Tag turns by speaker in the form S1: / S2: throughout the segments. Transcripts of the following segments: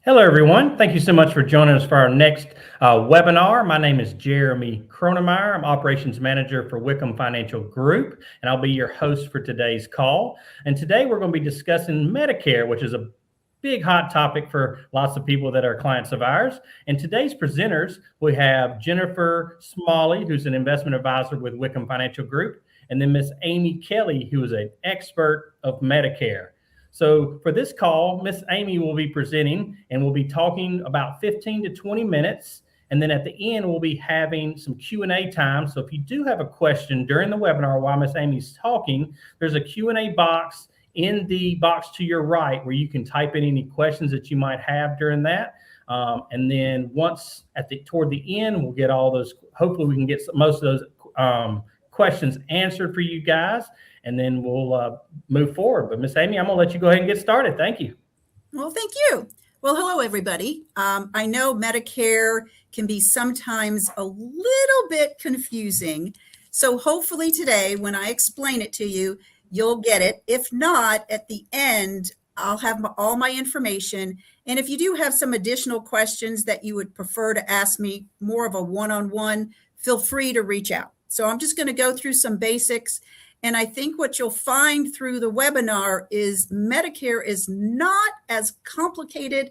S1: Hello, everyone. Thank you so much for joining us for our next webinar. My name is Jeremy Kronemeyer. I'm Operations Manager for Wickham Financial Group, and I'll be your host for today's call. And today we're going to be discussing Medicare, which is a big hot topic for lots of people that are clients of ours. And today's presenters, we have Jennifer Smalley, who's an investment advisor with Wickham Financial Group, and then Miss Amy Kelly, who is an expert of Medicare. So for this call, Miss Amy will be presenting and we'll be talking about 15 to 20 minutes. And then at the end, we'll be having some Q&A time. So if you do have a question during the webinar while Miss Amy's talking, there's a Q&A box in the box to your right where you can type in any questions that you might have during that. And then once toward the end, we'll get all those, hopefully we can get most of those questions answered for you guys, and then we'll move forward. But Miss Amy, I'm gonna let you go ahead and get started. Thank you.
S2: Well, thank you. Well, hello, everybody. I know Medicare can be sometimes a little bit confusing. So hopefully today, when I explain it to you, you'll get it. If not, at the end, I'll have all my information. And if you do have some additional questions that you would prefer to ask me, more of a one-on-one, feel free to reach out. So I'm just going to go through some basics. And I think what you'll find through the webinar is Medicare is not as complicated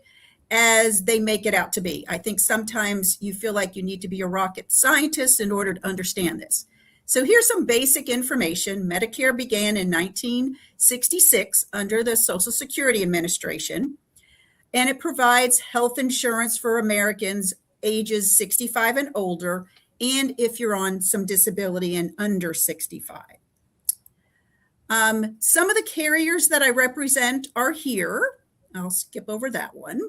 S2: as they make it out to be. I think sometimes you feel like you need to be a rocket scientist in order to understand this. So here's some basic information. Medicare began in 1966 under the Social Security Administration, and it provides health insurance for Americans ages 65 and older, and if you're on some disability and under 65. Some of the carriers that I represent are here. I'll skip over that one.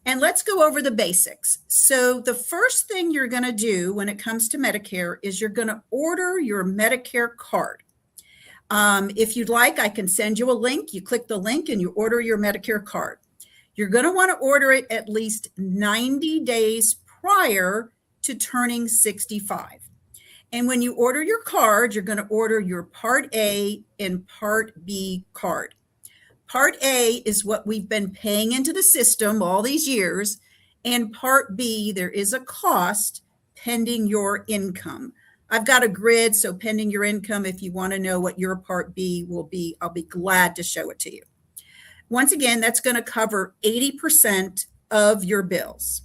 S2: And let's go over the basics. So the first thing you're going to do when it comes to Medicare is you're going to order your Medicare card. If you'd like, I can send you a link. You click the link and you order your Medicare card. You're going to want to order it at least 90 days prior to turning 65. And when you order your card, you're going to order your Part A and Part B card. Part A is what we've been paying into the system all these years. And Part B, there is a cost pending your income. I've got a grid, so pending your income, if you want to know what your Part B will be, I'll be glad to show it to you. Once again, that's going to cover 80% of your bills.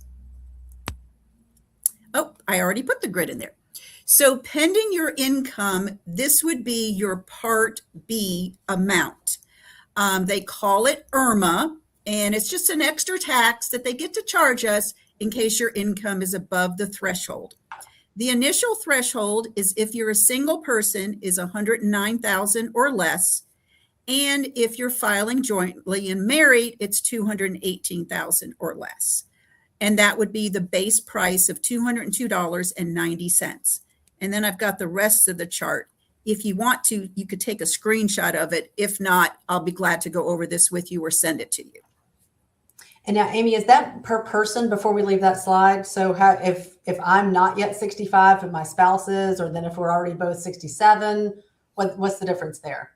S2: Oh, I already put the grid in there. So pending your income, this would be your Part B amount. They call it IRMA, and it's just an extra tax that they get to charge us in case your income is above the threshold. The initial threshold is if you're a single person is $109,000 or less, and if you're filing jointly and married, it's $218,000 or less. And that would be the base price of $202.90. And then I've got the rest of the chart. If you want to, you could take a screenshot of it. If not, I'll be glad to go over this with you or send it to you.
S3: And now, Amy, is that per person before we leave that slide? So how, if I'm not yet 65 and my spouse is, or then if we're already both 67, what's the difference there?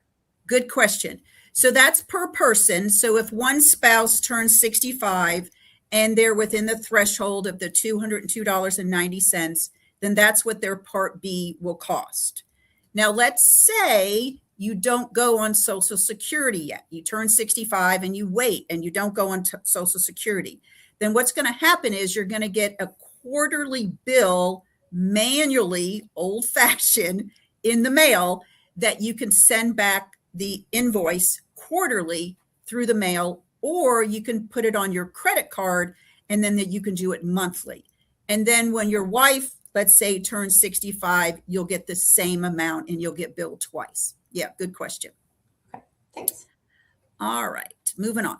S2: Good question. So that's per person. So if one spouse turns 65 and they're within the threshold of the $202.90, then that's what their Part B will cost. Now, let's say you don't go on Social Security yet. You turn 65 and you wait and you don't go on Social Security. Then what's going to happen is you're going to get a quarterly bill manually, old-fashioned, in the mail that you can send back the invoice quarterly through the mail, or you can put it on your credit card and then you can do it monthly. And then when your wife, let's say, turns 65, you'll get the same amount and you'll get billed twice. Yeah, good question.
S3: Okay, thanks.
S2: All right, moving on.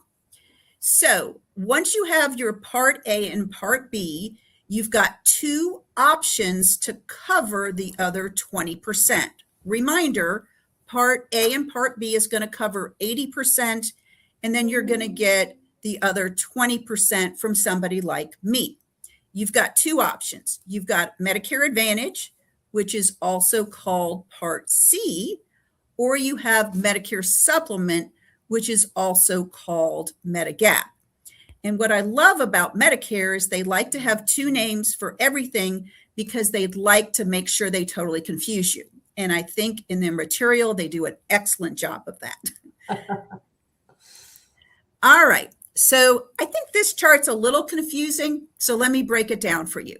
S2: So once you have your Part A and Part B, you've got two options to cover the other 20%. Reminder, Part A and Part B is going to cover 80%, and then you're going to get the other 20% from somebody like me. You've got two options. You've got Medicare Advantage, which is also called Part C, or you have Medicare Supplement, which is also called Medigap. And what I love about Medicare is they like to have two names for everything because they'd like to make sure they totally confuse you. And I think in their material, they do an excellent job of that. All right. So I think this chart's a little confusing. So let me break it down for you.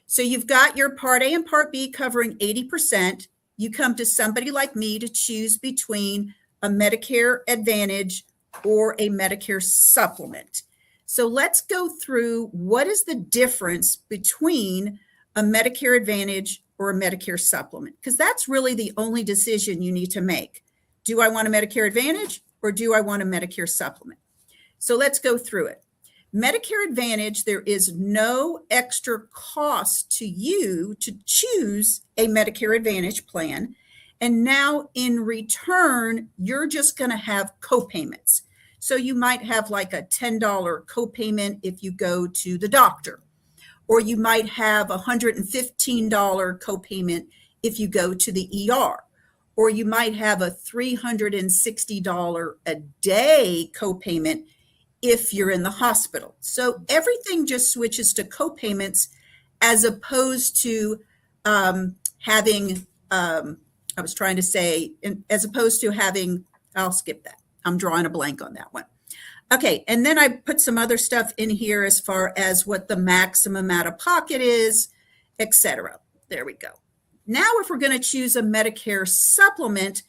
S2: So you've got your Part A and Part B covering 80%. You come to somebody like me to choose between a Medicare Advantage or a Medicare Supplement. So let's go through what is the difference between a Medicare Advantage or a Medicare Supplement, because that's really the only decision you need to make. Do I want a Medicare Advantage or do I want a Medicare Supplement? So let's go through it. Medicare Advantage, there is no extra cost to you to choose a Medicare Advantage plan. And now in return, you're just going to have copayments. So you might have like a $10 copayment if you go to the doctor, or you might have a $115 copayment if you go to the ER, or you might have a $360 a day copayment if you're in the hospital. So everything just switches to copayments as opposed to having, I'll skip that. I'm drawing a blank on that one. Okay, and then I put some other stuff in here as far as what the maximum out of pocket is, etc. There we go. Now, if we're going to choose a Medicare supplement,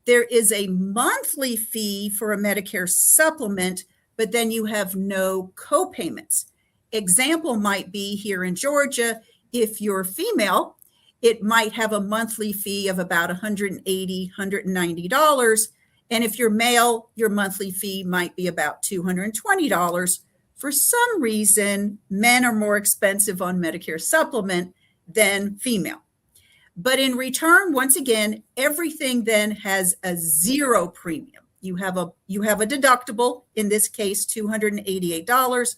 S2: there is a monthly fee for a Medicare supplement, but then you have no copayments. Example might be here in Georgia, if you're female, it might have a monthly fee of about $180, $190. And if you're male, your monthly fee might be about $220. For some reason, men are more expensive on Medicare supplement than female. But in return, once again, everything then has a zero premium. You have a deductible, in this case, $288.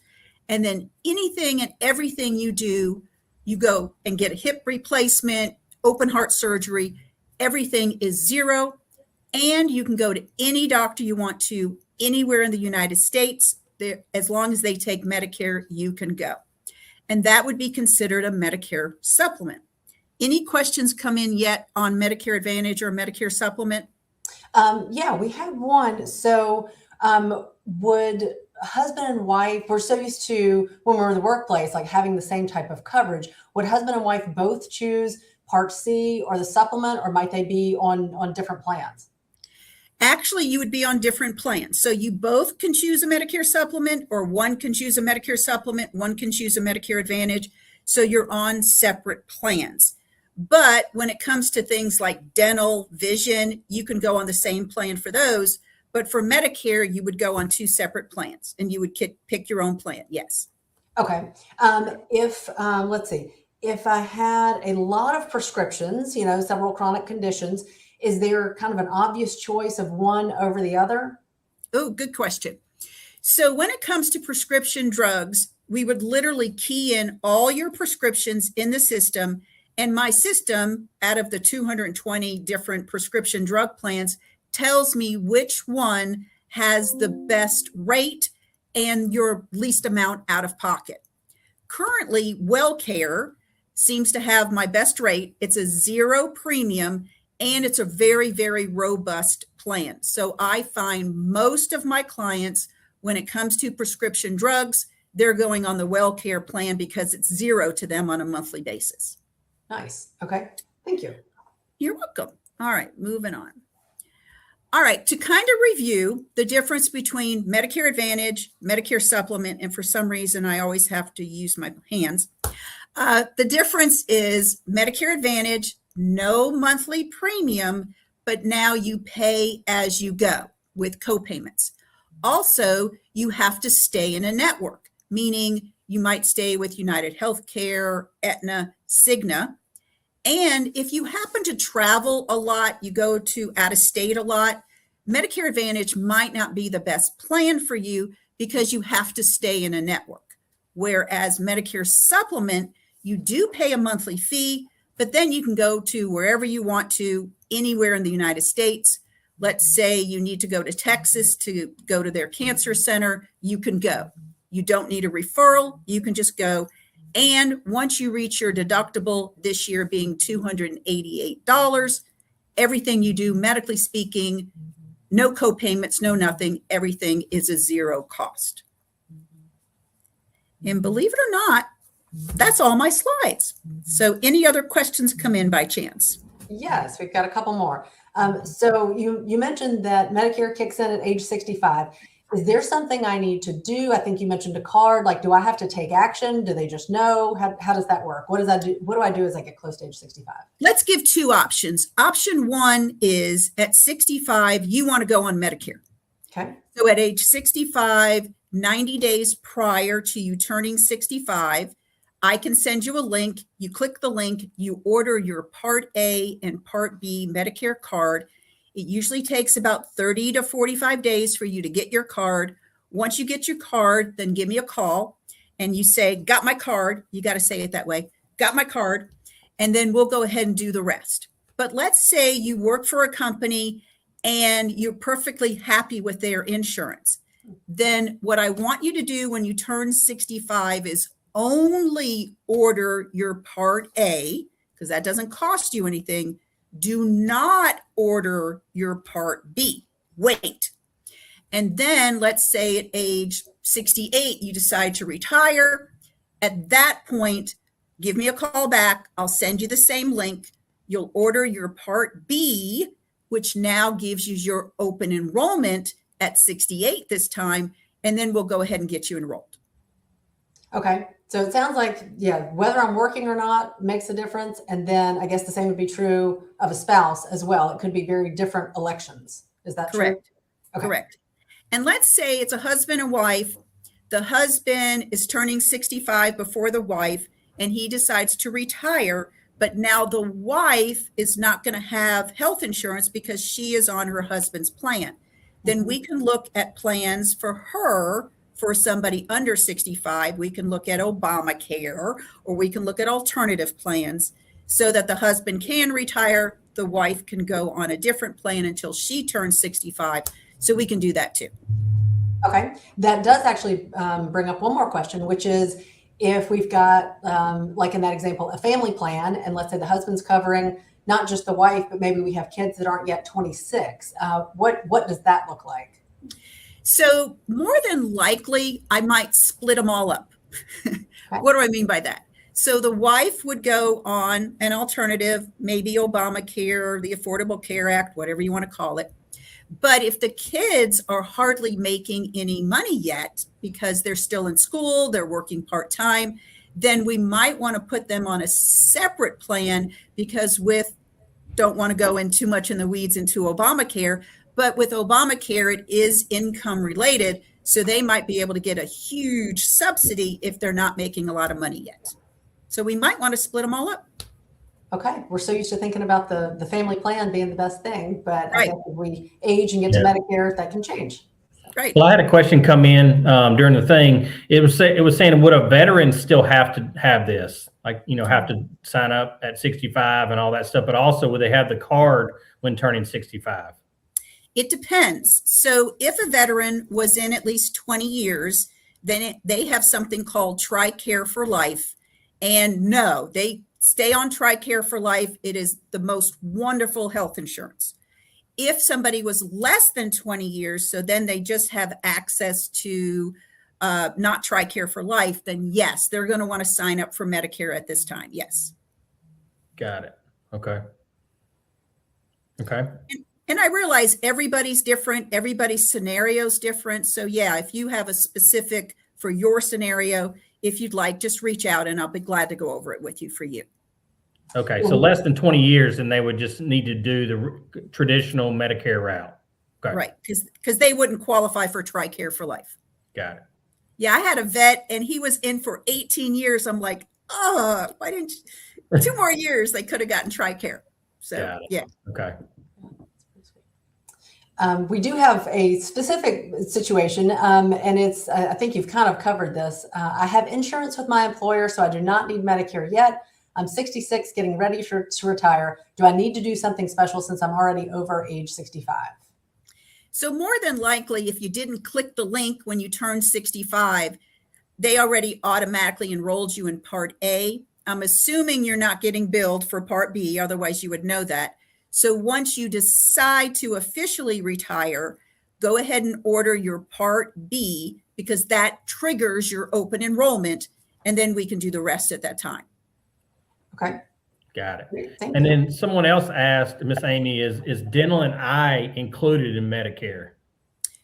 S2: And then anything and everything you do, you go and get a hip replacement, open heart surgery, everything is zero. And you can go to any doctor you want to anywhere in the United States. As long as they take Medicare, you can go. And that would be considered a Medicare supplement. Any questions come in yet on Medicare Advantage or Medicare Supplement?
S3: Yeah, we had one. So would husband and wife, we're so used to when we're in the workplace, like having the same type of coverage, would husband and wife both choose Part C or the supplement, or might they be on different plans?
S2: Actually, you would be on different plans. So you both can choose a Medicare supplement, or one can choose a Medicare supplement, one can choose a Medicare Advantage. So you're on separate plans. But when it comes to things like dental, vision, you can go on the same plan for those. But for Medicare, you would go on two separate plans and you would pick your own plan. Yes.
S3: Okay. Let's see, if I had a lot of prescriptions, several chronic conditions, is there kind of an obvious choice of one over the other?
S2: Oh, good question. So when it comes to prescription drugs, we would literally key in all your prescriptions in the system. And my system, out of the 220 different prescription drug plans, tells me which one has the best rate and your least amount out of pocket. Currently, WellCare seems to have my best rate. It's a zero premium, and it's a very, very robust plan. So I find most of my clients, when it comes to prescription drugs, they're going on the WellCare plan because it's zero to them on a monthly basis.
S3: Nice. Okay. Thank you.
S2: You're welcome. All right, moving on. All right, to kind of review the difference between Medicare Advantage, Medicare Supplement, and for some reason I always have to use my hands. The difference is Medicare Advantage, no monthly premium, but now you pay as you go with copayments. Also, you have to stay in a network, meaning you might stay with United Healthcare, Aetna, Cigna. And if you happen to travel a lot, you go to out of state a lot, Medicare Advantage might not be the best plan for you because you have to stay in a network. Whereas Medicare Supplement, you do pay a monthly fee, but then you can go to wherever you want to, anywhere in the United States. Let's say you need to go to Texas to go to their cancer center, you can go. You don't need a referral. You can just go. And once you reach your deductible, this year being $288, everything you do, medically speaking, no co-payments, no nothing, everything is a zero cost. And believe it or not, that's all my slides. So any other questions come in by chance?
S3: Yes, we've got a couple more. So you mentioned that Medicare kicks in at age 65. Is there something I need to do? I think you mentioned a card. Like, do I have to take action? Do they just know? How does that work? What does that do? What do I do as I get close to age 65?
S2: Let's give two options. Option one is at 65, you want to go on Medicare.
S3: Okay.
S2: So at age 65, 90 days prior to you turning 65, I can send you a link. You click the link, you order your Part A and Part B Medicare card. It usually takes about 30 to 45 days for you to get your card. Once you get your card, then give me a call and you say, got my card. You got to say it that way. Got my card. And then we'll go ahead and do the rest. But let's say you work for a company and you're perfectly happy with their insurance. Then what I want you to do when you turn 65 is only order your Part A, because that doesn't cost you anything. Do not order your Part B. Wait. And then let's say at age 68, you decide to retire. At that point, give me a call back. I'll send you the same link. You'll order your Part B, which now gives you your open enrollment at 68 this time. And then we'll go ahead and get you enrolled.
S3: Okay. So it sounds like, yeah, whether I'm working or not makes a difference. And then I guess the same would be true of a spouse as well. It could be very different elections. Is that
S2: correct?
S3: True? Okay.
S2: Correct. And let's say it's a husband and wife. The husband is turning 65 before the wife, and he decides to retire. But now the wife is not going to have health insurance because she is on her husband's plan. Then we can look at plans for her. For somebody under 65, we can look at Obamacare, or we can look at alternative plans so that the husband can retire. The wife can go on a different plan until she turns 65. So we can do that too.
S3: Okay. That does actually bring up one more question, which is if we've got, like in that example, a family plan, and let's say the husband's covering not just the wife, but maybe we have kids that aren't yet 26. What does that look like?
S2: So more than likely, I might split them all up. Okay. What do I mean by that? So the wife would go on an alternative, maybe Obamacare or the Affordable Care Act, whatever you want to call it. But if the kids are hardly making any money yet because they're still in school, they're working part-time, then we might want to put them on a separate plan because don't want to go in too much in the weeds into Obamacare. But with Obamacare, it is income related. So they might be able to get a huge subsidy if they're not making a lot of money yet. So we might want to split them all up.
S3: Okay. We're so used to thinking about the family plan being the best thing, but
S2: right.
S3: I guess if we age and get to Medicare, that can change.
S2: Right.
S1: Well, I had a question come in during the thing. It was saying, would a veteran still have to have this? Like, have to sign up at 65 and all that stuff, but also would they have the card when turning 65?
S2: It depends. So if a veteran was in at least 20 years, then they have something called TRICARE for life. And no, they stay on TRICARE for life. It is the most wonderful health insurance. If somebody was less than 20 years, so then they just have access to not TRICARE for life, then yes, they're going to want to sign up for Medicare at this time. Yes.
S1: Got it. Okay. Okay.
S2: And I realize everybody's different. Everybody's scenario is different. So yeah, if you have a specific for your scenario, if you'd like, just reach out and I'll be glad to go over it with you for you.
S1: Okay. So less than 20 years and they would just need to do the traditional Medicare route. Okay.
S2: Right. Because they wouldn't qualify for TRICARE for life.
S1: Got it.
S2: Yeah. I had a vet and he was in for 18 years. I'm like, oh, why didn't you? 2 more years they could have gotten TRICARE. So yeah.
S1: Okay.
S3: We do have a specific situation, and it's, I think you've kind of covered this. I have insurance with my employer, so I do not need Medicare yet. I'm 66, getting ready to retire. Do I need to do something special since I'm already over age 65?
S2: So more than likely, if you didn't click the link when you turn 65, they already automatically enrolled you in Part A. I'm assuming you're not getting billed for Part B, otherwise you would know that. So once you decide to officially retire, go ahead and order your Part B, because that triggers your open enrollment, and then we can do the rest at that time.
S3: Okay.
S1: Got it.
S3: Great. Thank
S1: And
S3: you.
S1: then someone else asked, Miss Amy, is dental and eye included in Medicare?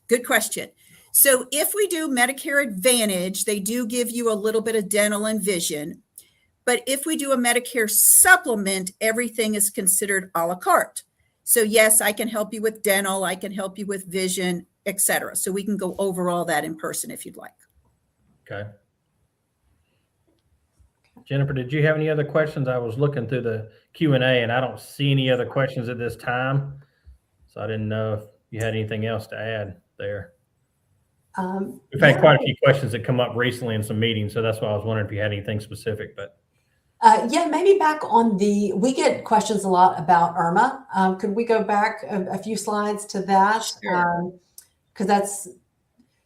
S2: Good question. So if we do Medicare Advantage, they do give you a little bit of dental and vision. But if we do a Medicare supplement, everything is considered a la carte. So yes, I can help you with dental, I can help you with vision, etc. So we can go over all that in person if you'd like.
S1: Okay. Jennifer, did you have any other questions? I was looking through the Q&A and I don't see any other questions at this time. So I didn't know if you had anything else to add there. We've had quite a few questions that come up recently in some meetings. So that's why I was wondering if you had anything specific, but.
S3: Yeah, maybe back on we get questions a lot about IRMA. Could we go back a few slides to that?
S2: Sure.
S3: Because that's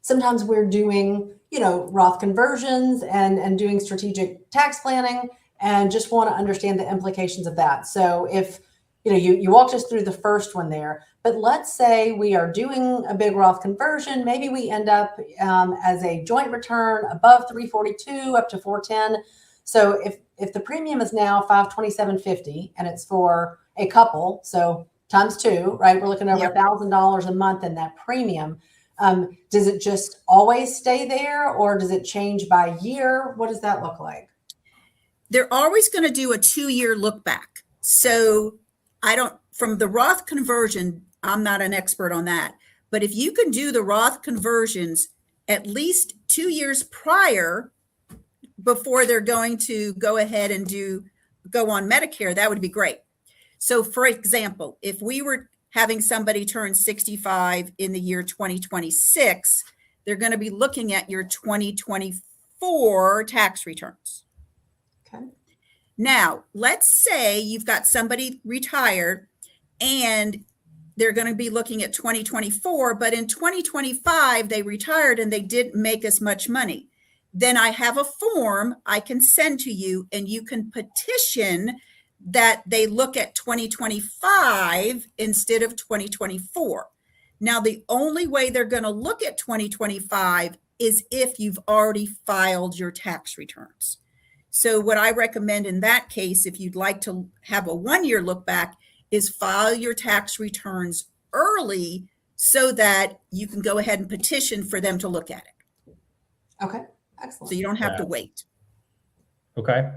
S3: sometimes we're doing, Roth conversions and doing strategic tax planning, and just want to understand the implications of that. So if, you walked us through the first one there, but let's say we are doing a big Roth conversion. Maybe we end up as a joint return above 342 up to 410. So if the premium is now $527.50 and it's for a couple, so times two, right? We're looking over $1,000 a month in that premium. Does it just always stay there, or does it change by year? What does that look like?
S2: They're always going to do a 2-year look back. So from the Roth conversion, I'm not an expert on that, but if you can do the Roth conversions at least 2 years prior, before they're going to go ahead and go on Medicare, that would be great. So for example, if we were having somebody turn 65 in the year 2026, they're going to be looking at your 2024 tax returns.
S3: Okay.
S2: Now, let's say you've got somebody retired and they're going to be looking at 2024, but in 2025, they retired and they didn't make as much money. Then I have a form I can send to you, and you can petition that they look at 2025 instead of 2024. Now, the only way they're going to look at 2025 is if you've already filed your tax returns. So what I recommend in that case, if you'd like to have a 1-year look back, is file your tax returns early so that you can go ahead and petition for them to look at it.
S3: Okay. Excellent.
S2: So you don't have to wait.
S1: Okay.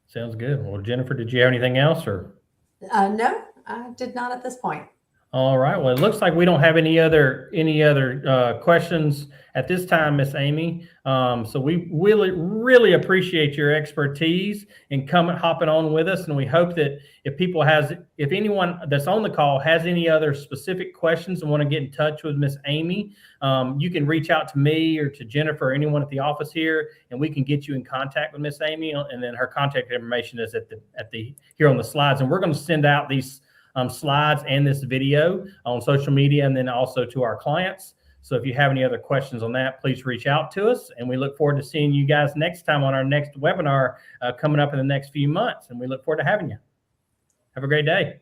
S1: Sounds good. Well, Jennifer, did you have anything else, or?
S3: No, I did not at this point.
S1: All right. Well, it looks like we don't have any other questions at this time, Miss Amy. So we really appreciate your expertise and hopping on with us. And we hope that if anyone that's on the call has any other specific questions and want to get in touch with Miss Amy, you can reach out to me or to Jennifer or anyone at the office here, and we can get you in contact with Miss Amy. And then her contact information is here on the slides. And we're going to send out these slides and this video on social media, and then also to our clients. So if you have any other questions on that, please reach out to us. And we look forward to seeing you guys next time on our next webinar coming up in the next few months. And we look forward to having you. Have a great day.